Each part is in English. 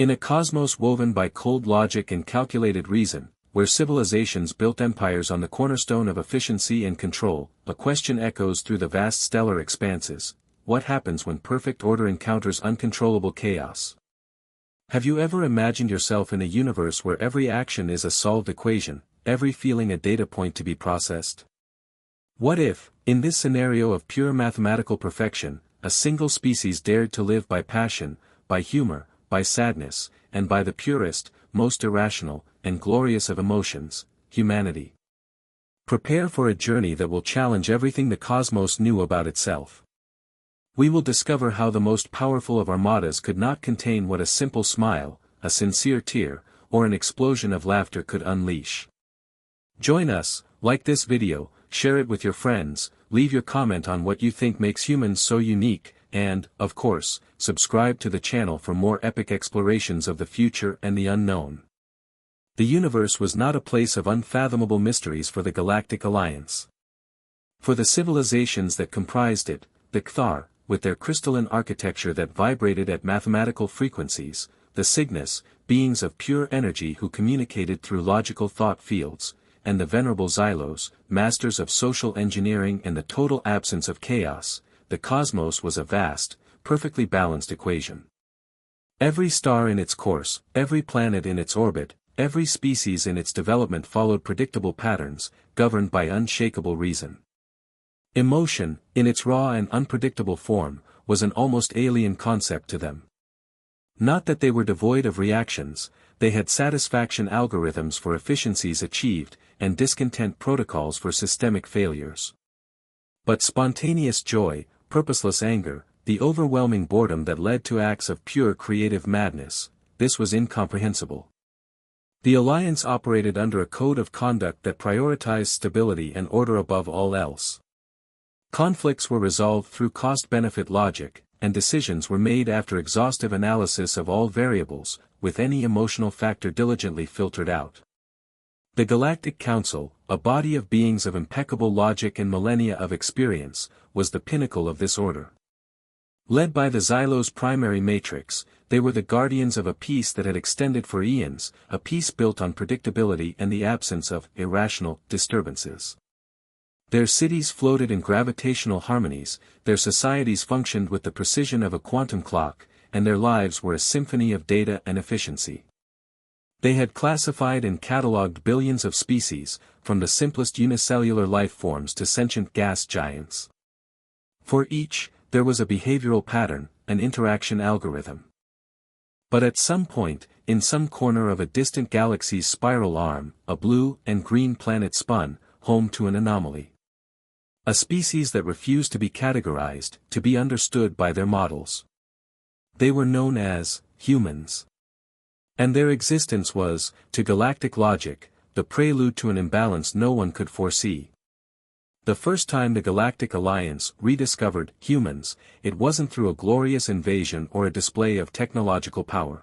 In a cosmos woven by cold logic and calculated reason, where civilizations built empires on the cornerstone of efficiency and control, a question echoes through the vast stellar expanses: what happens when perfect order encounters uncontrollable chaos? Have you ever imagined yourself in a universe where every action is a solved equation, every feeling a data point to be processed? What if, in this scenario of pure mathematical perfection, a single species dared to live by passion, by humor, by sadness, and by the purest, most irrational, and glorious of emotions, humanity? Prepare for a journey that will challenge everything the cosmos knew about itself. We will discover how the most powerful of armadas could not contain what a simple smile, a sincere tear, or an explosion of laughter could unleash. Join us, like this video, share it with your friends, leave your comment on what you think makes humans so unique, and, of course, subscribe to the channel for more epic explorations of the future and the unknown. The universe was not a place of unfathomable mysteries for the Galactic Alliance. For the civilizations that comprised it, the Kthar, with their crystalline architecture that vibrated at mathematical frequencies, the Cygnus, beings of pure energy who communicated through logical thought fields, and the venerable Xylos, masters of social engineering and the total absence of chaos, the cosmos was a vast, perfectly balanced equation. Every star in its course, every planet in its orbit, every species in its development followed predictable patterns, governed by unshakable reason. Emotion, in its raw and unpredictable form, was an almost alien concept to them. Not that they were devoid of reactions, they had satisfaction algorithms for efficiencies achieved, and discontent protocols for systemic failures. But spontaneous joy, purposeless anger, the overwhelming boredom that led to acts of pure creative madness, this was incomprehensible. The Alliance operated under a code of conduct that prioritized stability and order above all else. Conflicts were resolved through cost-benefit logic, and decisions were made after exhaustive analysis of all variables, with any emotional factor diligently filtered out. The Galactic Council, a body of beings of impeccable logic and millennia of experience, was the pinnacle of this order. Led by the Xylos primary matrix, they were the guardians of a peace that had extended for eons, a peace built on predictability and the absence of irrational disturbances. Their cities floated in gravitational harmonies, their societies functioned with the precision of a quantum clock, and their lives were a symphony of data and efficiency. They had classified and catalogued billions of species, from the simplest unicellular life forms to sentient gas giants. For each, there was a behavioral pattern, an interaction algorithm. But at some point, in some corner of a distant galaxy's spiral arm, a blue and green planet spun, home to an anomaly. A species that refused to be categorized, to be understood by their models. They were known as humans. And their existence was, to galactic logic, the prelude to an imbalance no one could foresee. The first time the Galactic Alliance rediscovered humans, it wasn't through a glorious invasion or a display of technological power.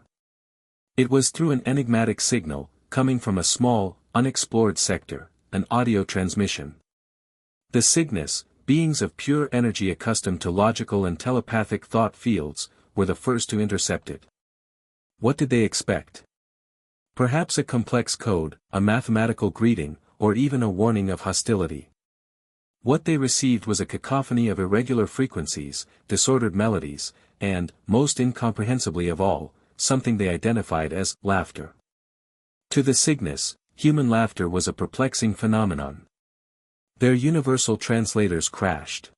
It was through an enigmatic signal, coming from a small, unexplored sector, an audio transmission. The Cygnus, beings of pure energy accustomed to logical and telepathic thought fields, were the first to intercept it. What did they expect? Perhaps a complex code, a mathematical greeting, or even a warning of hostility. What they received was a cacophony of irregular frequencies, disordered melodies, and, most incomprehensibly of all, something they identified as laughter. To the Cygnus, human laughter was a perplexing phenomenon. Their universal translators crashed.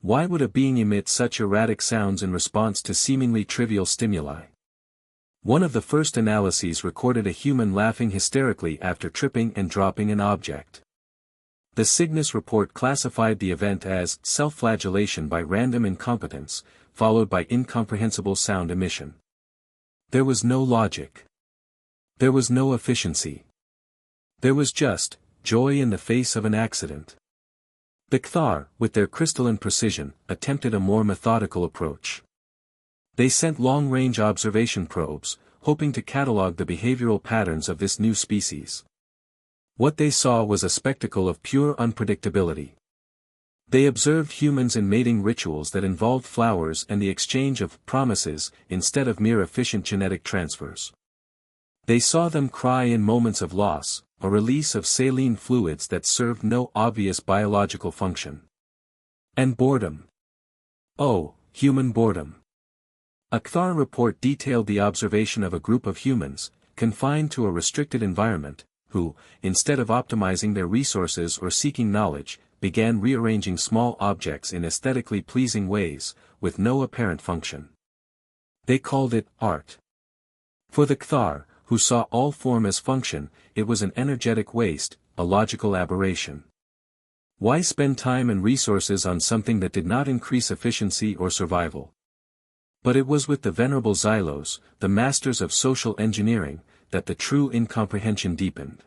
Why would a being emit such erratic sounds in response to seemingly trivial stimuli? One of the first analyses recorded a human laughing hysterically after tripping and dropping an object. The Cygnus report classified the event as self-flagellation by random incompetence, followed by incomprehensible sound emission. There was no logic. There was no efficiency. There was just joy in the face of an accident. The Kthar, with their crystalline precision, attempted a more methodical approach. They sent long-range observation probes, hoping to catalog the behavioral patterns of this new species. What they saw was a spectacle of pure unpredictability. They observed humans in mating rituals that involved flowers and the exchange of promises instead of mere efficient genetic transfers. They saw them cry in moments of loss, a release of saline fluids that served no obvious biological function. And boredom. Oh, human boredom. A Kthar report detailed the observation of a group of humans, confined to a restricted environment, who, instead of optimizing their resources or seeking knowledge, began rearranging small objects in aesthetically pleasing ways, with no apparent function. They called it art. For the Kthar, who saw all form as function, it was an energetic waste, a logical aberration. Why spend time and resources on something that did not increase efficiency or survival? But it was with the venerable Xylos, the masters of social engineering, that the true incomprehension deepened.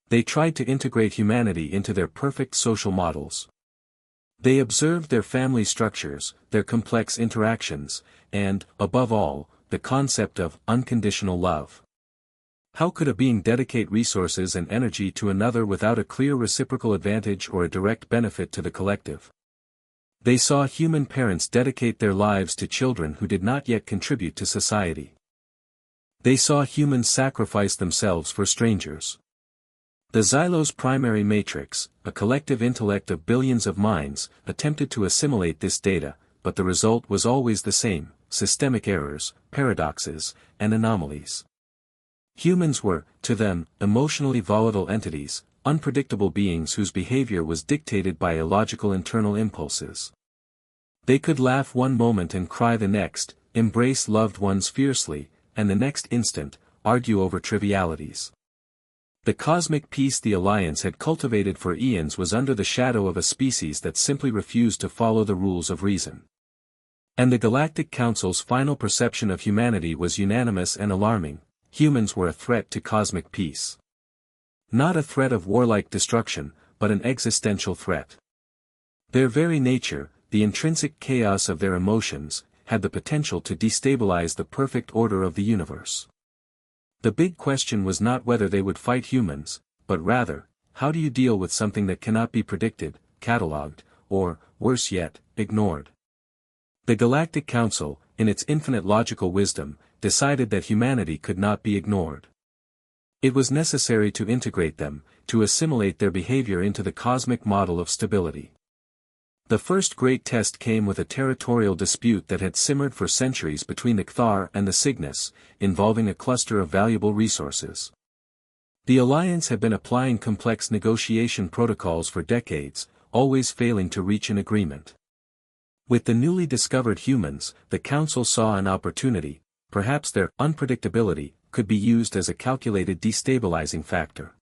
They tried to integrate humanity into their perfect social models. They observed their family structures, their complex interactions, and, above all, the concept of unconditional love. How could a being dedicate resources and energy to another without a clear reciprocal advantage or a direct benefit to the collective? They saw human parents dedicate their lives to children who did not yet contribute to society. They saw humans sacrifice themselves for strangers. The Xylos primary matrix, a collective intellect of billions of minds, attempted to assimilate this data, but the result was always the same: systemic errors, paradoxes, and anomalies. Humans were, to them, emotionally volatile entities, unpredictable beings whose behavior was dictated by illogical internal impulses. They could laugh one moment and cry the next, embrace loved ones fiercely, and the next instant, argue over trivialities. The cosmic peace the Alliance had cultivated for eons was under the shadow of a species that simply refused to follow the rules of reason. And the Galactic Council's final perception of humanity was unanimous and alarming: humans were a threat to cosmic peace. Not a threat of warlike destruction, but an existential threat. Their very nature, the intrinsic chaos of their emotions, had the potential to destabilize the perfect order of the universe. The big question was not whether they would fight humans, but rather, how do you deal with something that cannot be predicted, catalogued, or, worse yet, ignored? The Galactic Council, in its infinite logical wisdom, decided that humanity could not be ignored. It was necessary to integrate them, to assimilate their behavior into the cosmic model of stability. The first great test came with a territorial dispute that had simmered for centuries between the Kthar and the Cygnus, involving a cluster of valuable resources. The Alliance had been applying complex negotiation protocols for decades, always failing to reach an agreement. With the newly discovered humans, the Council saw an opportunity. Perhaps their unpredictability could be used as a calculated destabilizing factor.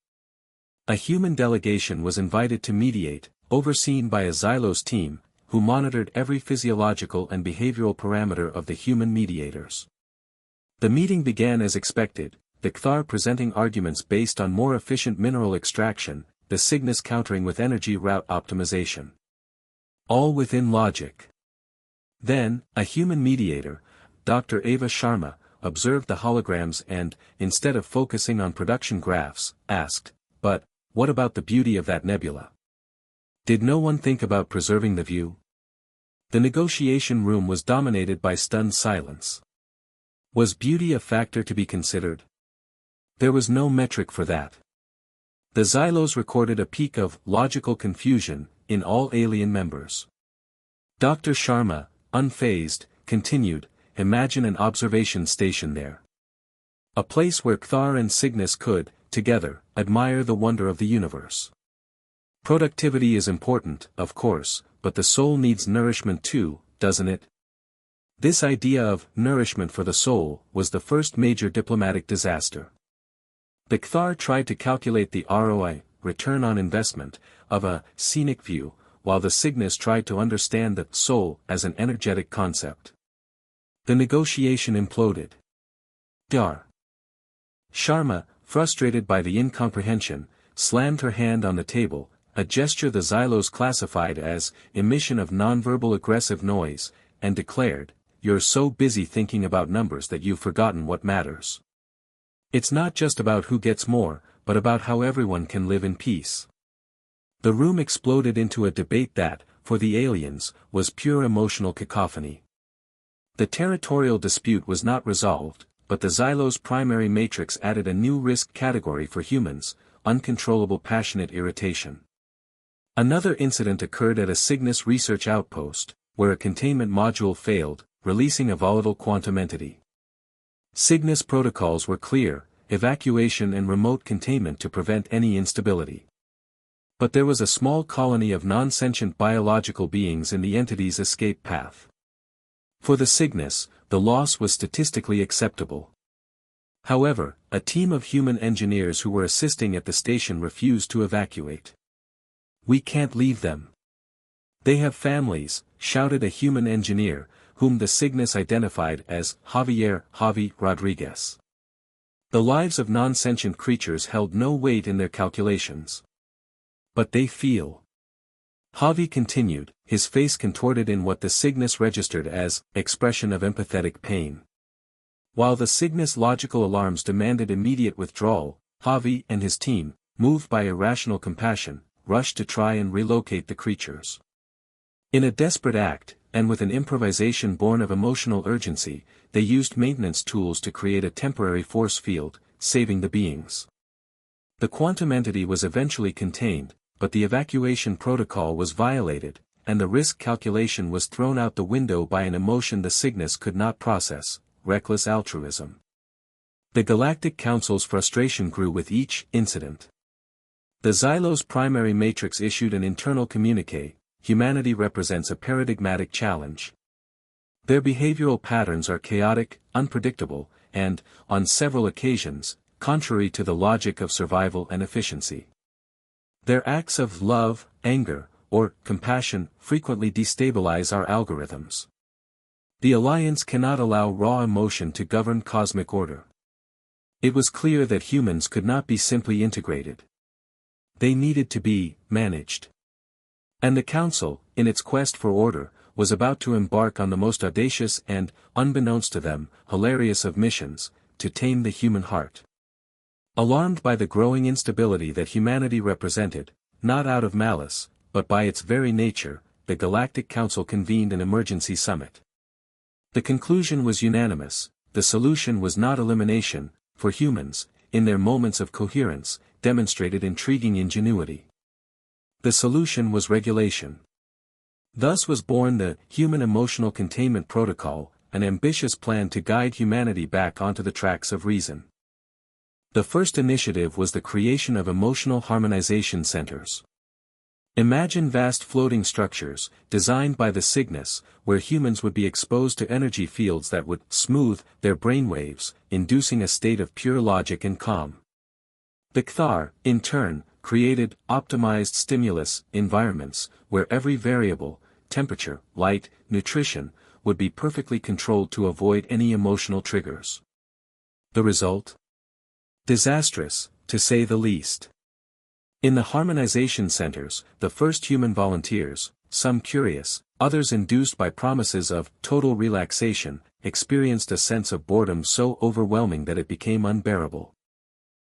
A human delegation was invited to mediate, overseen by a Xylos team, who monitored every physiological and behavioral parameter of the human mediators. The meeting began as expected, the Kthar presenting arguments based on more efficient mineral extraction, the Cygnus countering with energy route optimization. All within logic. Then, a human mediator, Dr. Ava Sharma, observed the holograms and, instead of focusing on production graphs, asked, "But, what about the beauty of that nebula? Did no one think about preserving the view?" The negotiation room was dominated by stunned silence. Was beauty a factor to be considered? There was no metric for that. The Xylos recorded a peak of logical confusion in all alien members. Dr. Sharma, unfazed, continued, "Imagine an observation station there. A place where Kthar and Cygnus could, together, admire the wonder of the universe. Productivity is important, of course, but the soul needs nourishment too, doesn't it?" This idea of nourishment for the soul was the first major diplomatic disaster. The Kthar tried to calculate the ROI, return on investment, of a scenic view, while the Cygnus tried to understand the soul as an energetic concept. The negotiation imploded. Dr. Sharma, frustrated by the incomprehension, slammed her hand on the table, a gesture the Xylos classified as emission of nonverbal aggressive noise, and declared, "You're so busy thinking about numbers that you've forgotten what matters. It's not just about who gets more, but about how everyone can live in peace." The room exploded into a debate that, for the aliens, was pure emotional cacophony. The territorial dispute was not resolved, but the Xylos primary matrix added a new risk category for humans: uncontrollable passionate irritation. Another incident occurred at a Cygnus research outpost, where a containment module failed, releasing a volatile quantum entity. Cygnus protocols were clear: evacuation and remote containment to prevent any instability. But there was a small colony of non-sentient biological beings in the entity's escape path. For the Cygnus, the loss was statistically acceptable. However, a team of human engineers who were assisting at the station refused to evacuate. "We can't leave them. They have families," shouted a human engineer, whom the Cygnus identified as Javi Rodriguez. The lives of non-sentient creatures held no weight in their calculations. "But they feel." Javi continued, his face contorted in what the Cygnus registered as expression of empathetic pain. While the Cygnus logical alarms demanded immediate withdrawal, Javi and his team, moved by irrational compassion, rushed to try and relocate the creatures. In a desperate act, and with an improvisation born of emotional urgency, they used maintenance tools to create a temporary force field, saving the beings. The quantum entity was eventually contained, but the evacuation protocol was violated, and the risk calculation was thrown out the window by an emotion the Cygnus could not process: reckless altruism. The Galactic Council's frustration grew with each incident. The Xylos primary matrix issued an internal communiqué: humanity represents a paradigmatic challenge. Their behavioral patterns are chaotic, unpredictable, and, on several occasions, contrary to the logic of survival and efficiency. Their acts of love, anger, or compassion frequently destabilize our algorithms. The Alliance cannot allow raw emotion to govern cosmic order. It was clear that humans could not be simply integrated. They needed to be managed. And the Council, in its quest for order, was about to embark on the most audacious and, unbeknownst to them, hilarious of missions: to tame the human heart. Alarmed by the growing instability that humanity represented, not out of malice, but by its very nature, the Galactic Council convened an emergency summit. The conclusion was unanimous: the solution was not elimination, for humans, in their moments of coherence, demonstrated intriguing ingenuity. The solution was regulation. Thus was born the Human Emotional Containment Protocol, an ambitious plan to guide humanity back onto the tracks of reason. The first initiative was the creation of emotional harmonization centers. Imagine vast floating structures, designed by the Cygnus, where humans would be exposed to energy fields that would smooth their brainwaves, inducing a state of pure logic and calm. The Cthar, in turn, created optimized stimulus environments, where every variable, temperature, light, nutrition, would be perfectly controlled to avoid any emotional triggers. The result? Disastrous, to say the least. In the harmonization centers, the first human volunteers, some curious, others induced by promises of total relaxation, experienced a sense of boredom so overwhelming that it became unbearable.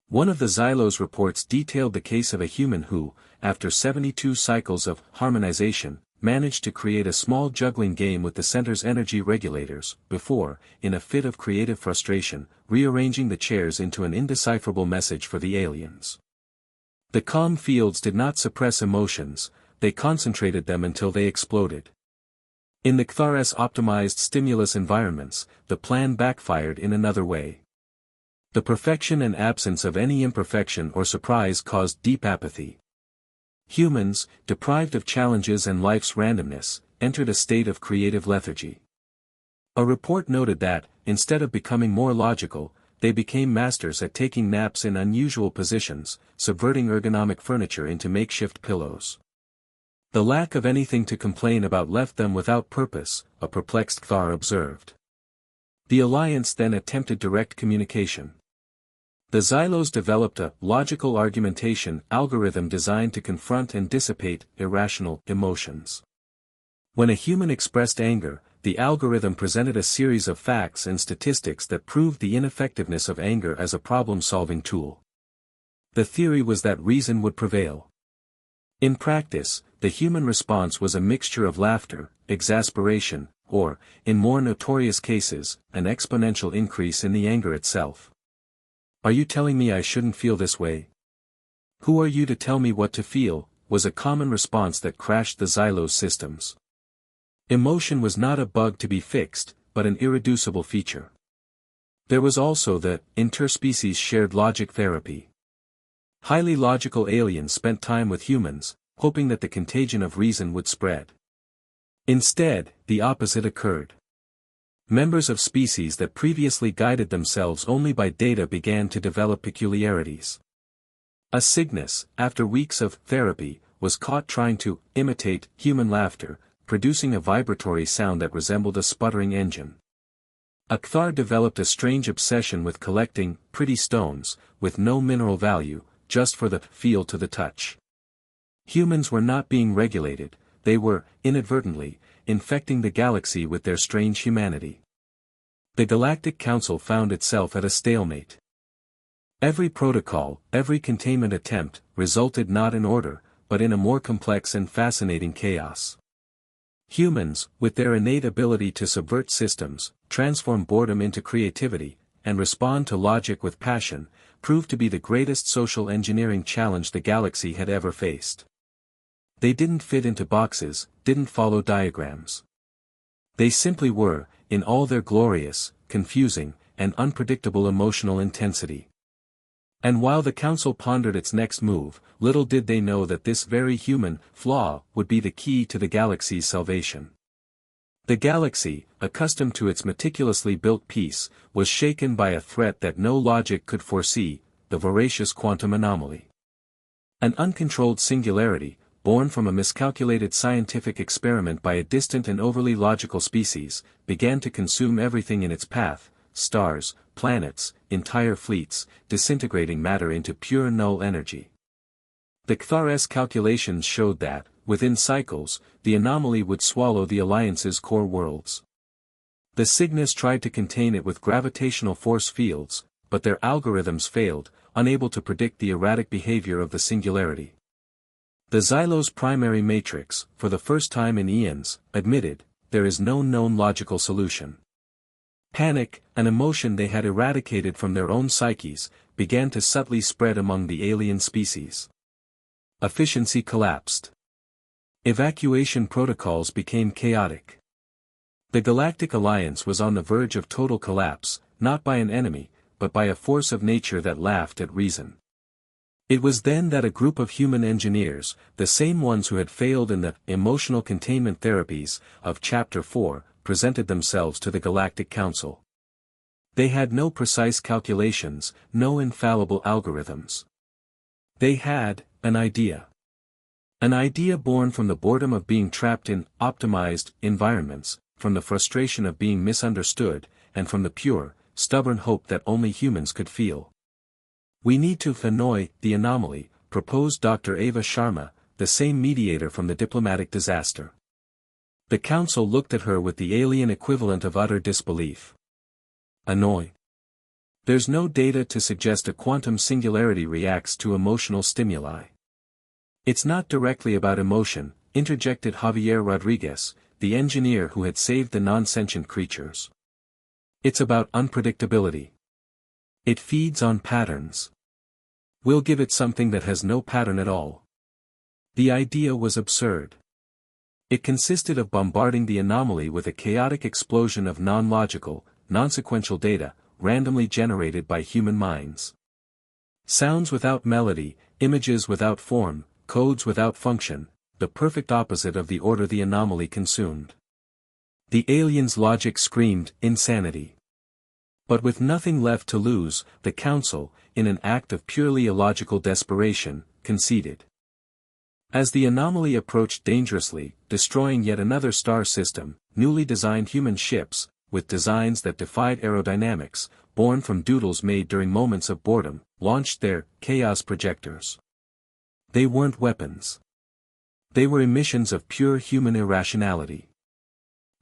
One of the Xylos reports detailed the case of a human who, after 72 cycles of harmonization, managed to create a small juggling game with the center's energy regulators, before, in a fit of creative frustration, rearranging the chairs into an indecipherable message for the aliens. The calm fields did not suppress emotions, they concentrated them until they exploded. In the Cthar's optimized stimulus environments, the plan backfired in another way. The perfection and absence of any imperfection or surprise caused deep apathy. Humans, deprived of challenges and life's randomness, entered a state of creative lethargy. A report noted that, instead of becoming more logical, they became masters at taking naps in unusual positions, subverting ergonomic furniture into makeshift pillows. The lack of anything to complain about left them without purpose, a perplexed Cthar observed. The Alliance then attempted direct communication. The Xylos developed a logical argumentation algorithm designed to confront and dissipate irrational emotions. When a human expressed anger, the algorithm presented a series of facts and statistics that proved the ineffectiveness of anger as a problem-solving tool. The theory was that reason would prevail. In practice, the human response was a mixture of laughter, exasperation, or, in more notorious cases, an exponential increase in the anger itself. "Are you telling me I shouldn't feel this way? Who are you to tell me what to feel?" was a common response that crashed the Xylos systems. Emotion was not a bug to be fixed, but an irreducible feature. There was also the interspecies shared logic therapy. Highly logical aliens spent time with humans, hoping that the contagion of reason would spread. Instead, the opposite occurred. Members of species that previously guided themselves only by data began to develop peculiarities. A Cygnus, after weeks of therapy, was caught trying to imitate human laughter, producing a vibratory sound that resembled a sputtering engine. A Cthar developed a strange obsession with collecting pretty stones, with no mineral value, just for the feel to the touch. Humans were not being regulated, they were, inadvertently, infecting the galaxy with their strange humanity. The Galactic Council found itself at a stalemate. Every protocol, every containment attempt, resulted not in order, but in a more complex and fascinating chaos. Humans, with their innate ability to subvert systems, transform boredom into creativity, and respond to logic with passion, proved to be the greatest social engineering challenge the galaxy had ever faced. They didn't fit into boxes, didn't follow diagrams. They simply were, in all their glorious, confusing, and unpredictable emotional intensity. And while the Council pondered its next move, little did they know that this very human flaw would be the key to the galaxy's salvation. The galaxy, accustomed to its meticulously built peace, was shaken by a threat that no logic could foresee, the voracious quantum anomaly. An uncontrolled singularity, born from a miscalculated scientific experiment by a distant and overly logical species, began to consume everything in its path: stars, planets, entire fleets, disintegrating matter into pure null energy. The Cthars' calculations showed that, within cycles, the anomaly would swallow the Alliance's core worlds. The Cygnus tried to contain it with gravitational force fields, but their algorithms failed, unable to predict the erratic behavior of the singularity. The Xylos primary matrix, for the first time in eons, admitted, there is no known logical solution. Panic, an emotion they had eradicated from their own psyches, began to subtly spread among the alien species. Efficiency collapsed. Evacuation protocols became chaotic. The Galactic Alliance was on the verge of total collapse, not by an enemy, but by a force of nature that laughed at reason. It was then that a group of human engineers, the same ones who had failed in the emotional containment therapies of Chapter 4, presented themselves to the Galactic Council. They had no precise calculations, no infallible algorithms. They had an idea. An idea born from the boredom of being trapped in optimized environments, from the frustration of being misunderstood, and from the pure, stubborn hope that only humans could feel. "We need to annoy the anomaly," proposed Dr. Ava Sharma, the same mediator from the diplomatic disaster. The Council looked at her with the alien equivalent of utter disbelief. Annoy? There's no data to suggest a quantum singularity reacts to emotional stimuli. It's not directly about emotion, interjected Javier Rodriguez, the engineer who had saved the non-sentient creatures. It's about unpredictability. It feeds on patterns. We'll give it something that has no pattern at all. The idea was absurd. It consisted of bombarding the anomaly with a chaotic explosion of non-logical, non-sequential data, randomly generated by human minds. Sounds without melody, images without form, codes without function, the perfect opposite of the order the anomaly consumed. The aliens' logic screamed insanity. But with nothing left to lose, the Council, in an act of purely illogical desperation, conceded. As the anomaly approached dangerously, destroying yet another star system, newly designed human ships, with designs that defied aerodynamics, born from doodles made during moments of boredom, launched their chaos projectors. They weren't weapons. They were emissions of pure human irrationality.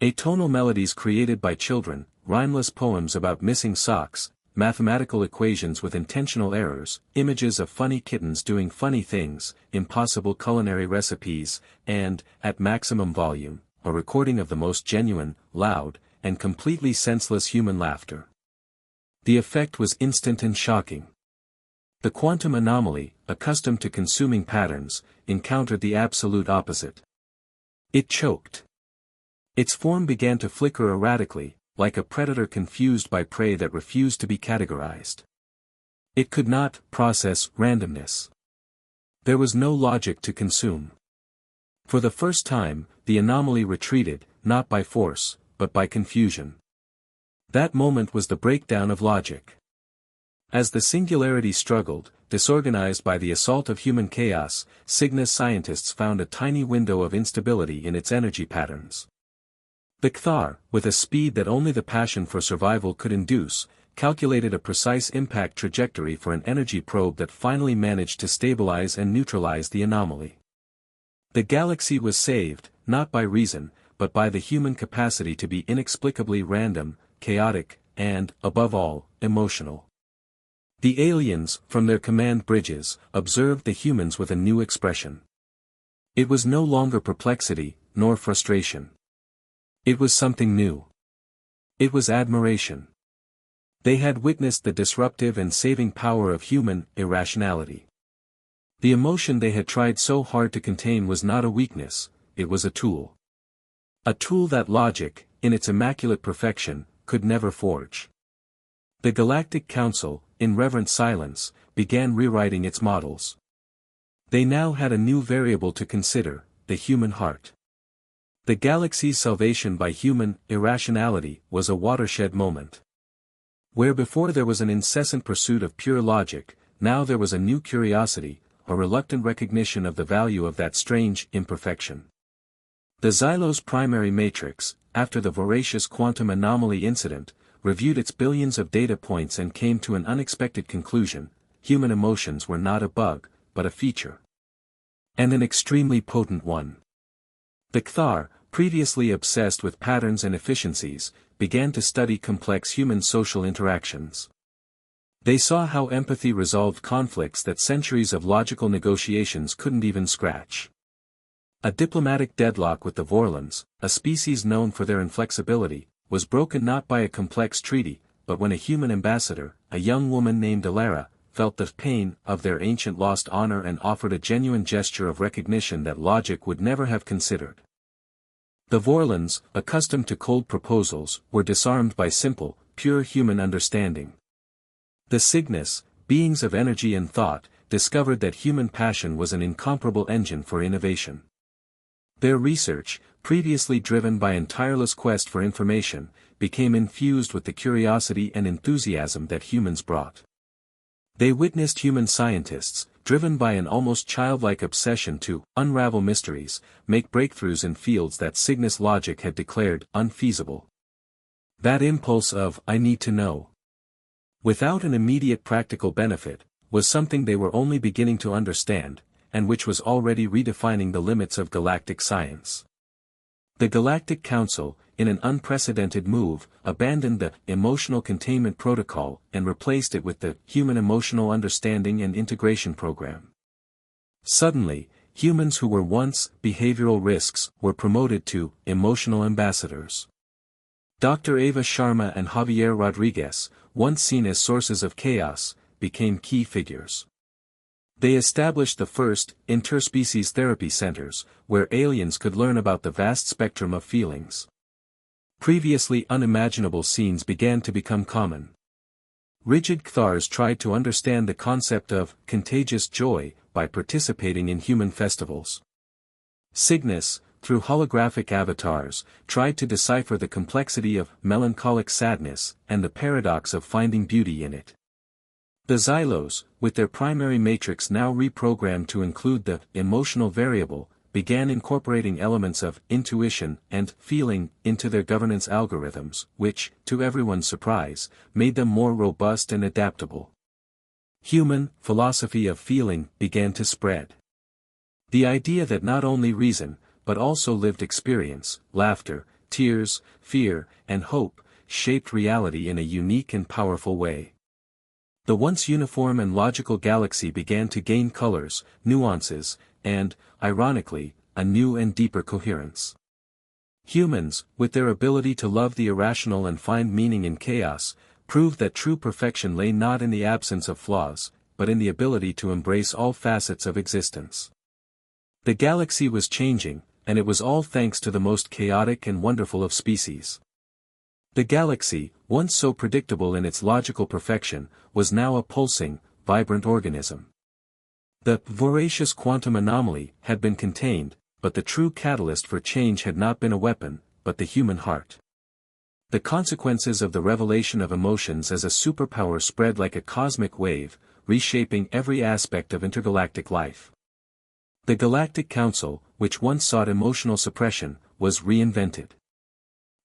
Atonal melodies created by children, rhymeless poems about missing socks, mathematical equations with intentional errors, images of funny kittens doing funny things, impossible culinary recipes, and, at maximum volume, a recording of the most genuine, loud, and completely senseless human laughter. The effect was instant and shocking. The quantum anomaly, accustomed to consuming patterns, encountered the absolute opposite. It choked. Its form began to flicker erratically, like a predator confused by prey that refused to be categorized. It could not process randomness. There was no logic to consume. For the first time, the anomaly retreated, not by force, but by confusion. That moment was the breakdown of logic. As the singularity struggled, disorganized by the assault of human chaos, Cygnus scientists found a tiny window of instability in its energy patterns. The Cthar, with a speed that only the passion for survival could induce, calculated a precise impact trajectory for an energy probe that finally managed to stabilize and neutralize the anomaly. The galaxy was saved, not by reason, but by the human capacity to be inexplicably random, chaotic, and, above all, emotional. The aliens, from their command bridges, observed the humans with a new expression. It was no longer perplexity, nor frustration. It was something new. It was admiration. They had witnessed the disruptive and saving power of human irrationality. The emotion they had tried so hard to contain was not a weakness, it was a tool. A tool that logic, in its immaculate perfection, could never forge. The Galactic Council, in reverent silence, began rewriting its models. They now had a new variable to consider, the human heart. The galaxy's salvation by human irrationality was a watershed moment. Where before there was an incessant pursuit of pure logic, now there was a new curiosity, a reluctant recognition of the value of that strange imperfection. The Xylos primary matrix, after the voracious quantum anomaly incident, reviewed its billions of data points and came to an unexpected conclusion: human emotions were not a bug, but a feature. And an extremely potent one. The Cthar, previously obsessed with patterns and efficiencies, began to study complex human social interactions. They saw how empathy resolved conflicts that centuries of logical negotiations couldn't even scratch. A diplomatic deadlock with the Vorlons, a species known for their inflexibility, was broken not by a complex treaty, but when a human ambassador, a young woman named Alara, felt the pain of their ancient lost honor and offered a genuine gesture of recognition that logic would never have considered. The Vorlons, accustomed to cold proposals, were disarmed by simple, pure human understanding. The Cygnus, beings of energy and thought, discovered that human passion was an incomparable engine for innovation. Their research, previously driven by an tireless quest for information, became infused with the curiosity and enthusiasm that humans brought. They witnessed human scientists, driven by an almost childlike obsession to unravel mysteries, make breakthroughs in fields that Cygnus logic had declared unfeasible. That impulse of "I need to know," without an immediate practical benefit, was something they were only beginning to understand, and which was already redefining the limits of galactic science. The Galactic Council, in an unprecedented move, abandoned the emotional containment protocol and replaced it with the Human Emotional Understanding and Integration Program. Suddenly, humans who were once behavioral risks were promoted to emotional ambassadors. Dr. Eva Sharma and Javier Rodriguez, once seen as sources of chaos, became key figures. They established the first interspecies therapy centers, where aliens could learn about the vast spectrum of feelings. Previously unimaginable scenes began to become common. Rigid Cthars tried to understand the concept of contagious joy by participating in human festivals. Cygnus, through holographic avatars, tried to decipher the complexity of melancholic sadness and the paradox of finding beauty in it. The Xylos, with their primary matrix now reprogrammed to include the emotional variable, began incorporating elements of intuition and feeling into their governance algorithms, which, to everyone's surprise, made them more robust and adaptable. Human philosophy of feeling began to spread. The idea that not only reason, but also lived experience, laughter, tears, fear, and hope, shaped reality in a unique and powerful way. The once uniform and logical galaxy began to gain colors, nuances, and, ironically, a new and deeper coherence. Humans, with their ability to love the irrational and find meaning in chaos, proved that true perfection lay not in the absence of flaws, but in the ability to embrace all facets of existence. The galaxy was changing, and it was all thanks to the most chaotic and wonderful of species. The galaxy, once so predictable in its logical perfection, was now a pulsing, vibrant organism. The voracious quantum anomaly had been contained, but the true catalyst for change had not been a weapon, but the human heart. The consequences of the revelation of emotions as a superpower spread like a cosmic wave, reshaping every aspect of intergalactic life. The Galactic Council, which once sought emotional suppression, was reinvented.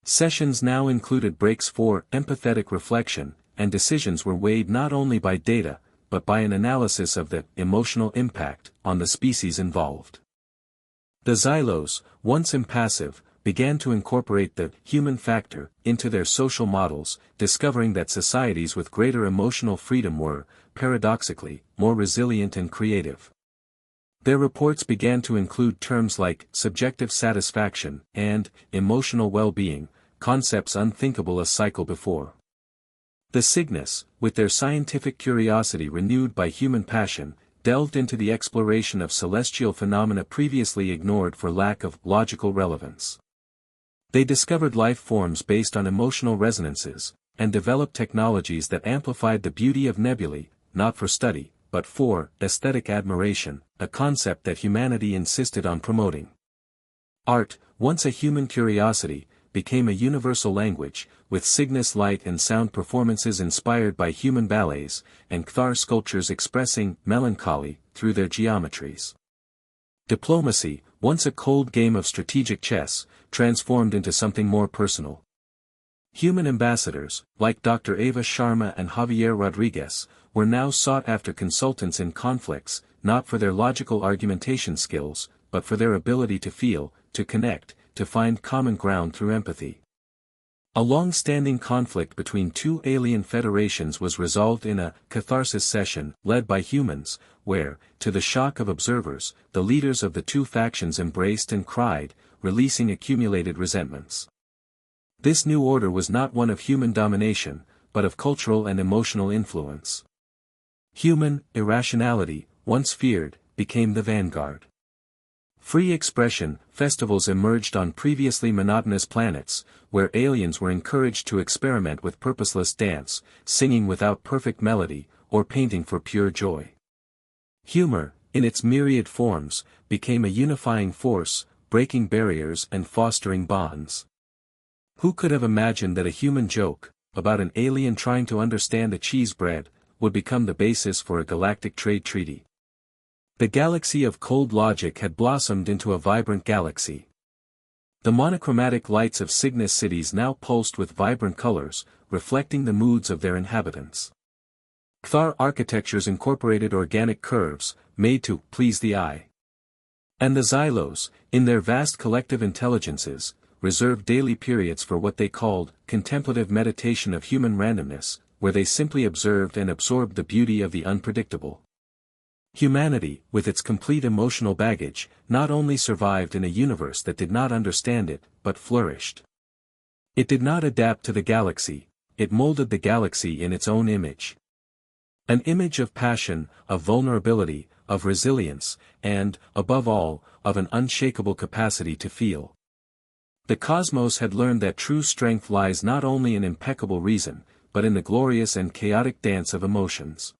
Sessions now included breaks for empathetic reflection, and decisions were weighed not only by data, but by an analysis of the emotional impact on the species involved. The Xylos, once impassive, began to incorporate the human factor into their social models, discovering that societies with greater emotional freedom were, paradoxically, more resilient and creative. Their reports began to include terms like subjective satisfaction and emotional well-being, concepts unthinkable a cycle before. The Cygnus, with their scientific curiosity renewed by human passion, delved into the exploration of celestial phenomena previously ignored for lack of logical relevance. They discovered life forms based on emotional resonances, and developed technologies that amplified the beauty of nebulae, not for study, but for aesthetic admiration, a concept that humanity insisted on promoting. Art, once a human curiosity, became a universal language, with Cygnus light and sound performances inspired by human ballets, and Cthar sculptures expressing melancholy through their geometries. Diplomacy, once a cold game of strategic chess, transformed into something more personal. Human ambassadors, like Dr. Eva Sharma and Javier Rodriguez, were now sought after consultants in conflicts, not for their logical argumentation skills, but for their ability to feel, to connect, to find common ground through empathy. A long-standing conflict between two alien federations was resolved in a catharsis session led by humans, where, to the shock of observers, the leaders of the two factions embraced and cried, releasing accumulated resentments. This new order was not one of human domination, but of cultural and emotional influence. Human irrationality, once feared, became the vanguard. Free expression festivals emerged on previously monotonous planets, where aliens were encouraged to experiment with purposeless dance, singing without perfect melody, or painting for pure joy. Humor, in its myriad forms, became a unifying force, breaking barriers and fostering bonds. Who could have imagined that a human joke, about an alien trying to understand a cheese bread, would become the basis for a galactic trade treaty? The galaxy of cold logic had blossomed into a vibrant galaxy. The monochromatic lights of Cygnus cities now pulsed with vibrant colors, reflecting the moods of their inhabitants. Cthar architectures incorporated organic curves, made to please the eye. And the Xylos, in their vast collective intelligences, reserved daily periods for what they called contemplative meditation of human randomness, where they simply observed and absorbed the beauty of the unpredictable. Humanity, with its complete emotional baggage, not only survived in a universe that did not understand it, but flourished. It did not adapt to the galaxy, it molded the galaxy in its own image. An image of passion, of vulnerability, of resilience, and, above all, of an unshakable capacity to feel. The cosmos had learned that true strength lies not only in impeccable reason, but in the glorious and chaotic dance of emotions.